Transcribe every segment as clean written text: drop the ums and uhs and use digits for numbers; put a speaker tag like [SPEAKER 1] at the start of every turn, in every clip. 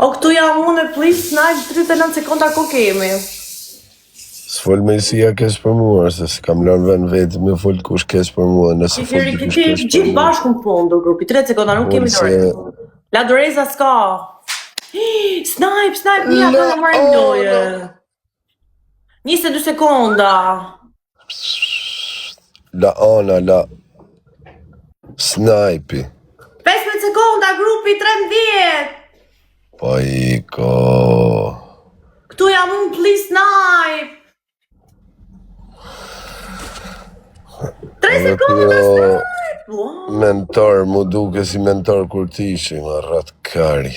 [SPEAKER 1] O, këtu jam unë, please, snipe 39 sekonda ku kemi.
[SPEAKER 2] S'fol me si ja kesh për mua, se s'kam lënë vend vetë me fol kush kesh për mua, nëse fol kush kesh për mua.
[SPEAKER 1] Gjithë bashkë në fund, do grupi, 3 sekonda, nuk kemi Doreza. La Doreza s'ka. Snipe, një ato në marim loje. 22 sekonda.
[SPEAKER 2] La Ana, la Snipe.
[SPEAKER 1] 15 sekonda, grupi, 13.
[SPEAKER 2] Pa iko.
[SPEAKER 1] Këtu jam unë, please, Snipe. 3 sekonda, Snipe.
[SPEAKER 2] Mentor, mu duke si mentor kur t'ishi, ma rrat kari.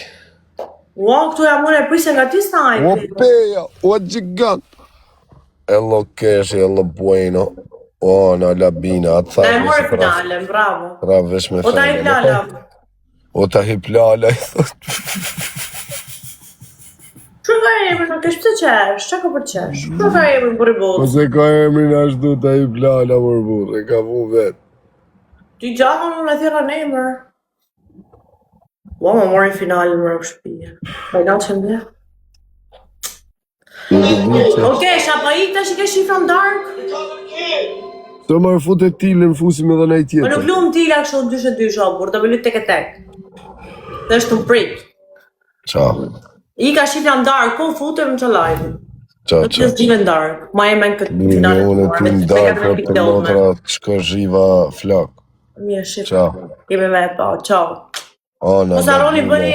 [SPEAKER 1] Wow, këtu jam unë e prisë nga ti, Snipe.
[SPEAKER 2] O peja, o gjigant. Ello keshi, ello bueno. O, na labina, atë
[SPEAKER 1] Na e more finalen, bravo.
[SPEAKER 2] Pra vesh me
[SPEAKER 1] O ta hip lala.
[SPEAKER 2] O ta hip lala, i thot.
[SPEAKER 1] Që ka emrin, nuk është pëse qesh, që ka për qesh? Që ka emrin për i botë?
[SPEAKER 2] Po se ka emrin ashtu ta hip lala, për burë, e ka vu vetë.
[SPEAKER 1] Ty gjahon unë e thira në emër. Ua, më mori finalin më rëpshpije. Pa i nga që mbje. Oke, shapa i këta që ke shifra në dark?
[SPEAKER 2] Të marrë fut e tilën, fusim edhe në i tjetër.
[SPEAKER 1] Më nuk lumë tila kështë 2-2 shopur, të bëllu tek e tek. Dhe është të më prik.
[SPEAKER 2] Qa.
[SPEAKER 1] I ka shifra në dark, ku futëm në që live.
[SPEAKER 2] Qa,
[SPEAKER 1] Në të zgjime në dark. Ma e men këtë finalin
[SPEAKER 2] unë e ty në dark, për të motra të shko zhiva flak.
[SPEAKER 1] Mirë, shifra.
[SPEAKER 2] Ciao.
[SPEAKER 1] Kemi me pa, ciao.
[SPEAKER 2] Ana,
[SPEAKER 1] Mos harroni bëni